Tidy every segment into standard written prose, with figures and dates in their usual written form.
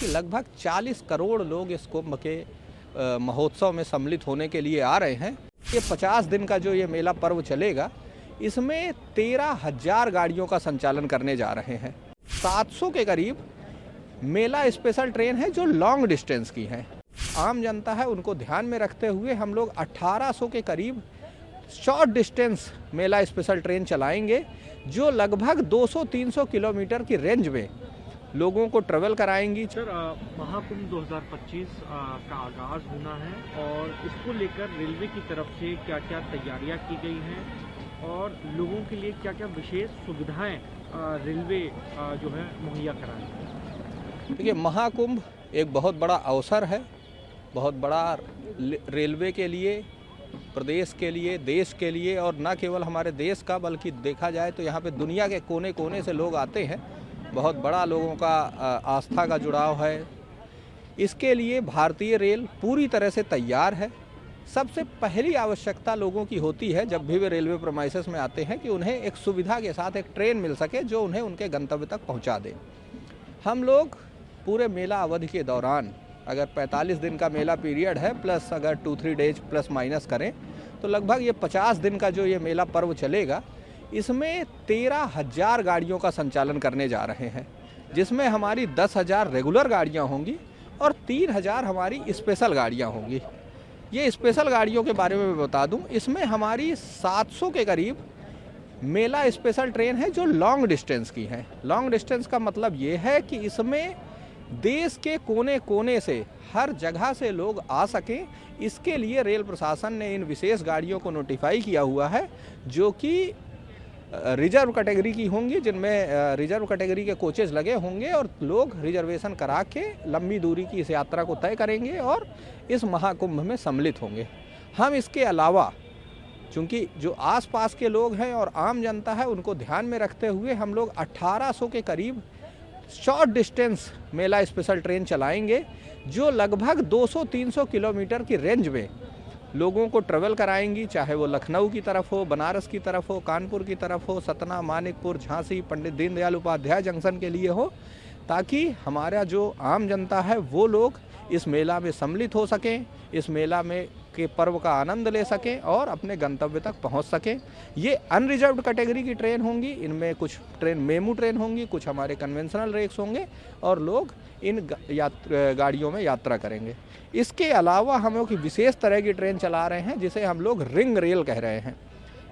कि लगभग 40 करोड़ लोग इस कुंभ के महोत्सव में सम्मिलित होने के लिए आ रहे हैं। ये 50 दिन का जो ये मेला पर्व चलेगा, इसमें 13,000 गाड़ियों का संचालन करने जा रहे हैं। 700 के करीब मेला स्पेशल ट्रेन है जो लॉन्ग डिस्टेंस की हैं। आम जनता है उनको ध्यान में रखते हुए हम लोग 1800 के करीब शॉर्ट डिस्टेंस मेला स्पेशल ट्रेन चलाएंगे, जो लगभग 200-300 किलोमीटर की रेंज में लोगों को ट्रेवल कराएंगी। सर, महाकुंभ 2025 का आगाज़ होना है और इसको लेकर रेलवे की तरफ से क्या क्या तैयारियां की गई हैं और लोगों के लिए क्या क्या विशेष सुविधाएं रेलवे जो है मुहैया कराएं। देखिए, महाकुंभ एक बहुत बड़ा अवसर है, बहुत बड़ा रेलवे के लिए, प्रदेश के लिए, देश के लिए, और न केवल हमारे देश का बल्कि देखा जाए तो यहाँ पे दुनिया के कोने कोने से लोग आते हैं। बहुत बड़ा लोगों का आस्था का जुड़ाव है। इसके लिए भारतीय रेल पूरी तरह से तैयार है। सबसे पहली आवश्यकता लोगों की होती है जब भी वे रेलवे प्रीमाइसेस में आते हैं कि उन्हें एक सुविधा के साथ एक ट्रेन मिल सके जो उन्हें उनके गंतव्य तक पहुंचा दे। हम लोग पूरे मेला अवधि के दौरान, अगर 45 दिन का मेला पीरियड है प्लस अगर 2-3 डेज प्लस माइनस करें, तो लगभग ये 50 दिन का जो ये मेला पर्व चलेगा, इसमें 13,000 गाड़ियों का संचालन करने जा रहे हैं, जिसमें हमारी 10,000 रेगुलर गाड़ियां होंगी और 3,000 हमारी स्पेशल गाड़ियां होंगी। ये स्पेशल गाड़ियों के बारे में मैं बता दूं, इसमें हमारी 700 के करीब मेला स्पेशल ट्रेन है जो लॉन्ग डिस्टेंस की हैं। लॉन्ग डिस्टेंस का मतलब ये है कि इसमें देश के कोने कोने से, हर जगह से लोग आ सकें, इसके लिए रेल प्रशासन ने इन विशेष गाड़ियों को नोटिफाई किया हुआ है, जो कि रिजर्व कैटेगरी की होंगी, जिनमें रिजर्व कैटेगरी के कोचेज लगे होंगे और लोग रिजर्वेशन करा के लंबी दूरी की इस यात्रा को तय करेंगे और इस महाकुंभ में सम्मिलित होंगे। हम इसके अलावा, चूँकि जो आसपास के लोग हैं और आम जनता है उनको ध्यान में रखते हुए हम लोग 1800 के करीब शॉर्ट डिस्टेंस मेला स्पेशल ट्रेन चलाएंगे, जो लगभग 200-300 किलोमीटर की रेंज में लोगों को ट्रेवल कराएंगी, चाहे वो लखनऊ की तरफ हो, बनारस की तरफ हो, कानपुर की तरफ हो, सतना, मानिकपुर, झांसी, पंडित दीनदयाल उपाध्याय जंक्शन के लिए हो, ताकि हमारा जो आम जनता है वो लोग इस मेला में सम्मिलित हो सकें, इस मेला में के पर्व का आनंद ले सकें और अपने गंतव्य तक पहुंच सकें। ये अनरिजर्व्ड कैटेगरी की ट्रेन होंगी, इनमें कुछ ट्रेन मेमू ट्रेन होंगी, कुछ हमारे कन्वेंशनल रेक्स होंगे और लोग इन गाड़ियों में यात्रा करेंगे। इसके अलावा हम लोग विशेष तरह की ट्रेन चला रहे हैं जिसे हम लोग रिंग रेल कह रहे हैं।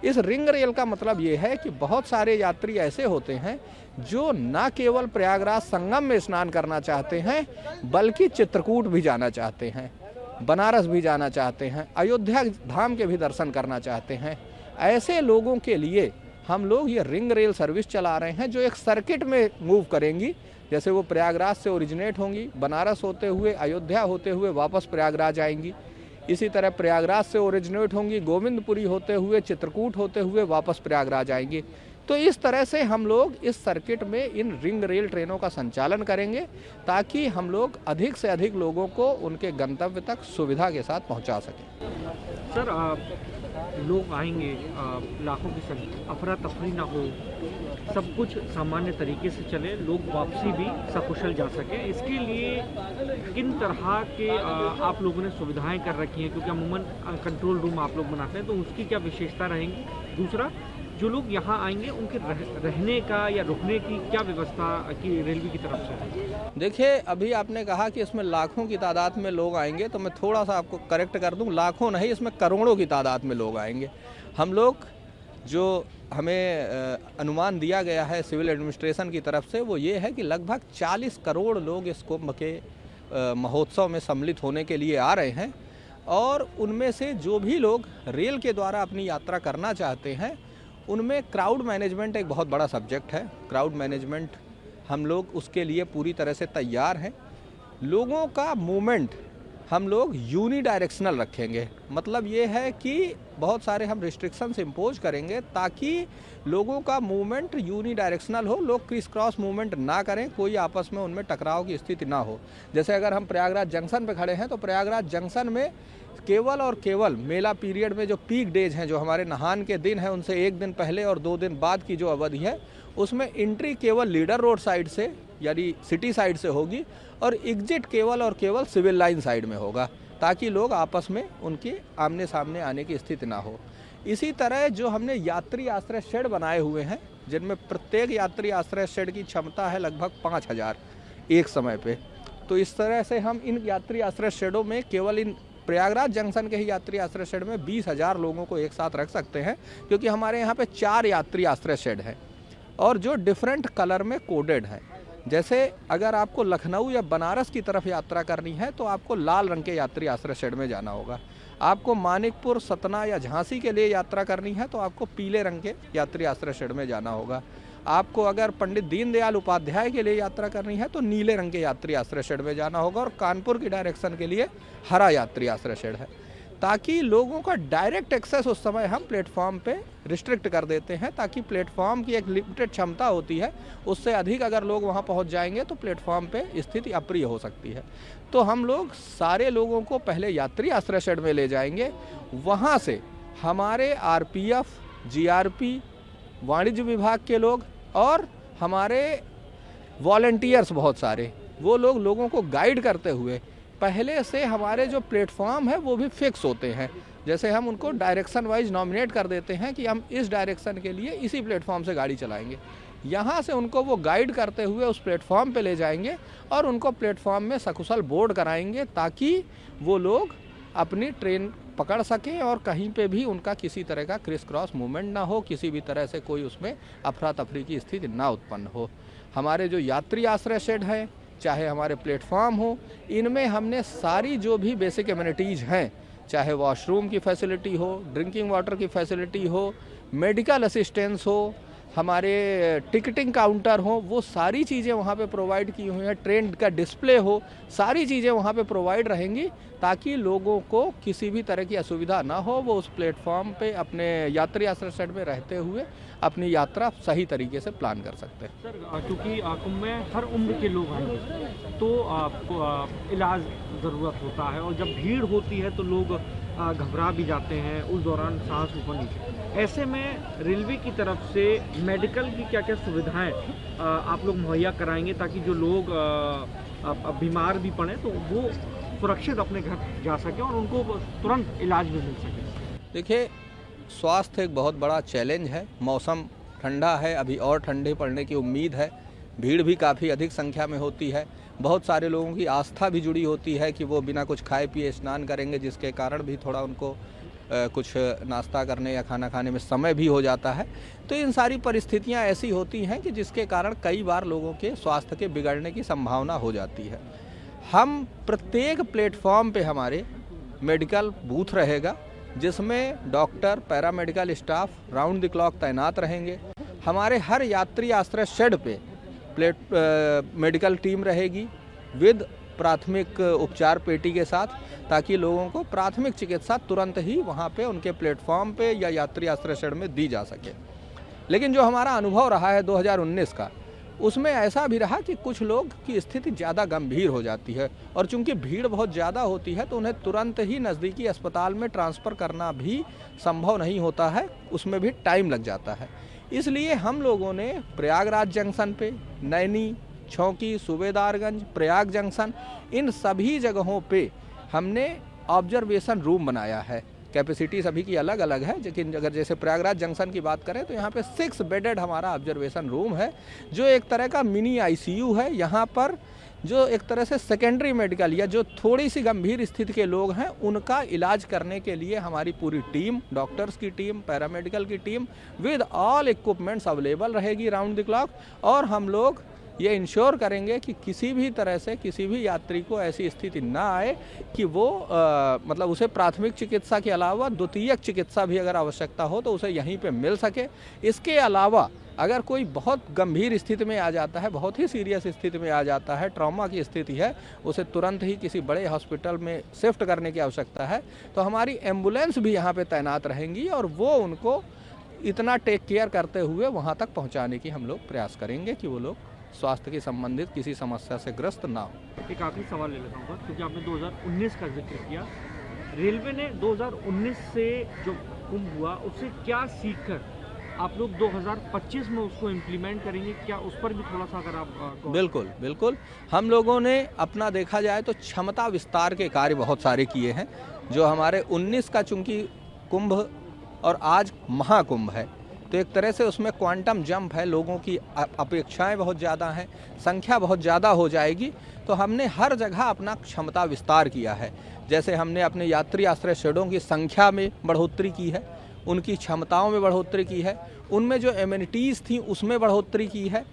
इस रिंग रेल का मतलब ये है कि बहुत सारे यात्री ऐसे होते हैं जो न केवल प्रयागराज संगम में स्नान करना चाहते हैं, बल्कि चित्रकूट भी जाना चाहते हैं, बनारस भी जाना चाहते हैं, अयोध्या धाम के भी दर्शन करना चाहते हैं। ऐसे लोगों के लिए हम लोग ये रिंग रेल सर्विस चला रहे हैं, जो एक सर्किट में मूव करेंगी। जैसे वो प्रयागराज से ओरिजिनेट होंगी, बनारस होते हुए, अयोध्या होते हुए वापस प्रयागराज आएंगी। इसी तरह प्रयागराज से ओरिजिनेट होंगी, गोविंदपुरी होते हुए, चित्रकूट होते हुए वापस प्रयागराज आएंगी। तो इस तरह से हम लोग इस सर्किट में इन रिंग रेल ट्रेनों का संचालन करेंगे, ताकि हम लोग अधिक से अधिक लोगों को उनके गंतव्य तक सुविधा के साथ पहुंचा सकें। सर, लोग आएंगे, लाखों की संख्या, अफरा तफरी ना हो, सब कुछ सामान्य तरीके से चले, लोग वापसी भी सकुशल जा सके, इसके लिए किन तरह के आप लोगों ने सुविधाएं कर रखी हैं? क्योंकि अमूमन कंट्रोल रूम आप लोग बनाते हैं, तो उसकी क्या विशेषता रहेंगी? दूसरा, जो लोग यहाँ आएंगे उनके रहने का या रुकने की क्या व्यवस्था की रेलवे की तरफ से है? देखिए, अभी आपने कहा कि इसमें लाखों की तादाद में लोग आएंगे, तो मैं थोड़ा सा आपको करेक्ट कर दूं, लाखों नहीं, इसमें करोड़ों की तादाद में लोग आएंगे। हम लोग जो हमें अनुमान दिया गया है सिविल एडमिनिस्ट्रेशन की तरफ से, वो ये है कि लगभग 40 करोड़ लोग इस कुंभ के महोत्सव में सम्मिलित होने के लिए आ रहे हैं, और उनमें से जो भी लोग रेल के द्वारा अपनी यात्रा करना चाहते हैं, उनमें क्राउड मैनेजमेंट एक बहुत बड़ा सब्जेक्ट है। क्राउड मैनेजमेंट हम लोग उसके लिए पूरी तरह से तैयार हैं। लोगों का मूवमेंट हम लोग यूनी डायरेक्शनल रखेंगे। मतलब ये है कि बहुत सारे हम रिस्ट्रिक्शंस इम्पोज करेंगे ताकि लोगों का मूवमेंट यूनी डायरेक्शनल हो, लोग क्रिस क्रॉस मूवमेंट ना करें, कोई आपस में उनमें टकराव की स्थिति ना हो। जैसे अगर हम प्रयागराज जंक्शन पे खड़े हैं तो प्रयागराज जंक्शन में केवल और केवल मेला पीरियड में जो पीक डेज हैं, जो हमारे नहान के दिन हैं, उनसे एक दिन पहले और 2 दिन बाद की जो अवधि है, उसमें एंट्री केवल लीडर रोड साइड से यानी सिटी साइड से होगी और एग्जिट केवल और केवल सिविल लाइन साइड में होगा, ताकि लोग आपस में उनके आमने सामने आने की स्थिति ना हो। इसी तरह जो हमने यात्री आश्रय शेड बनाए हुए हैं, जिनमें प्रत्येक यात्री आश्रय शेड की क्षमता है लगभग 5000 एक समय पे, तो इस तरह से हम इन यात्री आश्रय शेडों में केवल इन प्रयागराज जंक्शन के ही यात्री आश्रय शेड में 20,000 लोगों को एक साथ रख सकते हैं, क्योंकि हमारे यहाँ पे 4 यात्री आश्रय शेड हैं और जो डिफरेंट कलर में कोडेड हैं। जैसे अगर आपको लखनऊ या बनारस की तरफ यात्रा करनी है तो आपको लाल रंग के यात्री आश्रय शेड में जाना होगा। आपको मानिकपुर, सतना या झांसी के लिए यात्रा करनी है तो आपको पीले रंग के यात्री आश्रय शेड में जाना होगा। आपको अगर पंडित दीनदयाल उपाध्याय के लिए यात्रा करनी है तो नीले रंग के यात्री आश्रय शेड में जाना होगा और कानपुर की डायरेक्शन के लिए हरा यात्री आश्रय शेड है, ताकि लोगों का डायरेक्ट एक्सेस उस समय हम प्लेटफॉर्म पे रिस्ट्रिक्ट कर देते हैं, ताकि प्लेटफॉर्म की एक लिमिटेड क्षमता होती है, उससे अधिक अगर लोग वहां पहुंच जाएंगे तो प्लेटफॉर्म पे स्थिति अप्रिय हो सकती है। तो हम लोग सारे लोगों को पहले यात्री आश्रय शेड में ले जाएंगे, वहाँ से हमारे RPF, GRP, वाणिज्य विभाग के लोग और हमारे वॉलंटियर्स बहुत सारे, वो लोग लोगों को गाइड करते हुए पहले से हमारे जो प्लेटफॉर्म है वो भी फिक्स होते हैं। जैसे हम उनको डायरेक्शन वाइज नॉमिनेट कर देते हैं कि हम इस डायरेक्शन के लिए इसी प्लेटफॉर्म से गाड़ी चलाएंगे, यहाँ से उनको वो गाइड करते हुए उस प्लेटफॉर्म पे ले जाएंगे और उनको प्लेटफॉर्म में सकुशल बोर्ड कराएंगे, ताकि वो लोग अपनी ट्रेन पकड़ सकें और कहीं पे भी उनका किसी तरह का क्रिस क्रॉस मूवमेंट ना हो, किसी भी तरह से कोई उसमें अफरा तफरी की स्थिति ना उत्पन्न हो। हमारे जो यात्री आश्रय शेड हैं, चाहे हमारे प्लेटफॉर्म हो, इनमें हमने सारी जो भी बेसिक एमिनिटीज़ हैं, चाहे वॉशरूम की फैसिलिटी हो, ड्रिंकिंग वाटर की फैसिलिटी हो, मेडिकल असिस्टेंस हो, हमारे टिकटिंग काउंटर हो, वो सारी चीज़ें वहाँ पे प्रोवाइड की हुई हैं, ट्रेन का डिस्प्ले हो, सारी चीज़ें वहाँ पे प्रोवाइड रहेंगी, ताकि लोगों को किसी भी तरह की असुविधा ना हो। वो उस प्लेटफॉर्म पे अपने यात्री आश्रय शेड में रहते हुए अपनी यात्रा सही तरीके से प्लान कर सकते हैं। सर, क्योंकि कुंभ में हर उम्र के लोग आएंगे तो आपको इलाज ज़रूरत होता है, और जब भीड़ होती है तो लोग घबरा भी जाते हैं, उस दौरान सांस ऊपर नीचे। ऐसे में रेलवे की तरफ से मेडिकल की क्या क्या सुविधाएं आप लोग मुहैया कराएंगे, ताकि जो लोग बीमार भी पड़े तो वो सुरक्षित अपने घर जा सके और उनको तुरंत इलाज भी मिल सके? देखिए, स्वास्थ्य एक बहुत बड़ा चैलेंज है। मौसम ठंडा है, अभी और ठंडे पड़ने की उम्मीद है, भीड़ भी काफ़ी अधिक संख्या में होती है। बहुत सारे लोगों की आस्था भी जुड़ी होती है कि वो बिना कुछ खाए पिए स्नान करेंगे, जिसके कारण भी थोड़ा उनको कुछ नाश्ता करने या खाना खाने में समय भी हो जाता है। तो इन सारी परिस्थितियां ऐसी होती हैं कि जिसके कारण कई बार लोगों के स्वास्थ्य के बिगड़ने की संभावना हो जाती है। हम प्रत्येक प्लेटफॉर्म पे हमारे मेडिकल बूथ रहेगा, जिसमें doctor, paramedical staff round the clock तैनात रहेंगे। हमारे हर यात्री आश्रय शेड पे मेडिकल टीम रहेगी विद प्राथमिक उपचार पेटी के साथ, ताकि लोगों को प्राथमिक चिकित्सा तुरंत ही वहाँ पे उनके प्लेटफॉर्म पे या यात्री आश्रय शेड में दी जा सके। लेकिन जो हमारा अनुभव रहा है 2019 का, उसमें ऐसा भी रहा कि कुछ लोग की स्थिति ज़्यादा गंभीर हो जाती है, और चूंकि भीड़ बहुत ज़्यादा होती है तो उन्हें तुरंत ही नज़दीकी अस्पताल में ट्रांसफ़र करना भी संभव नहीं होता है, उसमें भी टाइम लग जाता है। इसलिए हम लोगों ने प्रयागराज जंक्शन पे, नैनी, छौकी, सूबेदारगंज, प्रयाग जंक्शन, इन सभी जगहों पे हमने ऑब्जर्वेशन रूम बनाया है। कैपेसिटी सभी की अलग अलग है, लेकिन अगर जैसे प्रयागराज जंक्शन की बात करें तो यहाँ पे 6 बेडेड हमारा ऑब्जर्वेशन रूम है, जो एक तरह का मिनी ICU है। यहाँ पर जो एक तरह से सेकेंडरी मेडिकल या जो थोड़ी सी गंभीर स्थिति के लोग हैं, उनका इलाज करने के लिए हमारी पूरी टीम, डॉक्टर्स की टीम, पैरामेडिकल की team with all equipments available रहेगी राउंड द क्लॉक। और हम लोग ये इंश्योर करेंगे कि किसी भी तरह से किसी भी यात्री को ऐसी स्थिति ना आए कि वो मतलब उसे प्राथमिक चिकित्सा के अलावा द्वितीयक चिकित्सा भी अगर आवश्यकता हो तो उसे यहीं पे मिल सके। इसके अलावा अगर कोई बहुत गंभीर स्थिति में आ जाता है, बहुत ही सीरियस स्थिति में आ जाता है, ट्रॉमा की स्थिति है, उसे तुरंत ही किसी बड़े हॉस्पिटल में शिफ्ट करने की आवश्यकता है, तो हमारी एम्बुलेंस भी यहाँ पे तैनात रहेंगी और वो उनको इतना टेक केयर करते हुए वहाँ तक पहुँचाने की हम लोग प्रयास करेंगे कि वो लोग स्वास्थ्य के संबंधित किसी समस्या से ग्रस्त ना हो। एक आखिरी सवाल ले लेता हूँ, क्योंकि आपने 2019 का जिक्र किया। रेलवे ने 2019 से जो कुंभ हुआ उससे क्या सीखकर आप लोग 2025 में उसको इम्प्लीमेंट करेंगे क्या, उस पर भी थोड़ा सा अगर आप बिल्कुल बिल्कुल। हम लोगों ने अपना देखा जाए तो क्षमता विस्तार के कार्य बहुत सारे किए हैं। जो हमारे 19 का चूंकि कुंभ और आज महाकुंभ है, तो एक तरह से उसमें क्वांटम जंप है, लोगों की अपेक्षाएं बहुत ज़्यादा हैं, संख्या बहुत ज़्यादा हो जाएगी, तो हमने हर जगह अपना क्षमता विस्तार किया है। जैसे हमने अपने यात्री आश्रय शेडों की संख्या में बढ़ोतरी की है, उनकी क्षमताओं में बढ़ोतरी की है, उनमें जो एमिनिटीज़ थी उसमें बढ़ोतरी की है।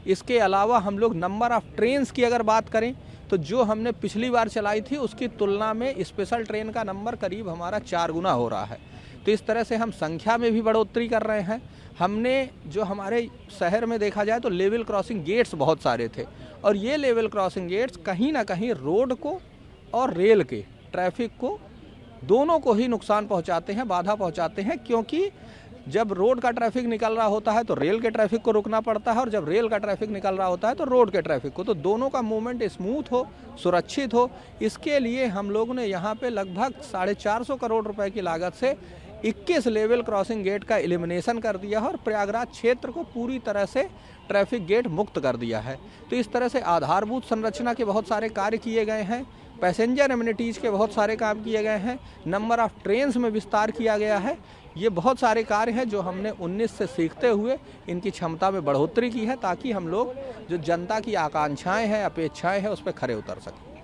इसके अलावा हम लोग नंबर ऑफ़ ट्रेन्स की अगर बात करें तो जो हमने पिछली बार चलाई थी उसकी तुलना में स्पेशल ट्रेन का नंबर करीब हमारा 4 गुना हो रहा है। तो इस तरह से हम संख्या में भी बढ़ोतरी कर रहे हैं। हमने जो हमारे शहर में देखा जाए तो लेवल क्रॉसिंग गेट्स बहुत सारे थे, और ये लेवल क्रॉसिंग गेट्स कहीं ना कहीं रोड को और रेल के ट्रैफिक को दोनों को ही नुकसान पहुंचाते हैं, बाधा पहुंचाते हैं, क्योंकि जब रोड का ट्रैफिक निकल रहा होता है तो रेल के ट्रैफिक को रुकना पड़ता है, और जब रेल का ट्रैफिक निकल रहा होता है तो रोड के ट्रैफिक को, तो दोनों का मूवमेंट स्मूथ हो, सुरक्षित हो। इसके लिए हम लोगों ने यहाँ पे लगभग 450 करोड़ रुपए की लागत से 21 लेवल क्रॉसिंग गेट का एलिमिनेशन कर दिया है और प्रयागराज क्षेत्र को पूरी तरह से ट्रैफिक गेट मुक्त कर दिया है। तो इस तरह से आधारभूत संरचना के बहुत सारे कार्य किए गए हैं, पैसेंजर एमिनिटीज़ के बहुत सारे काम किए गए हैं, नंबर ऑफ़ ट्रेन्स में विस्तार किया गया है। ये बहुत सारे कार्य हैं जो हमने 19 से सीखते हुए इनकी क्षमता में बढ़ोतरी की है, ताकि हम लोग जो जनता की आकांक्षाएं हैं, अपेक्षाएं हैं, उस पर खरे उतर सकें।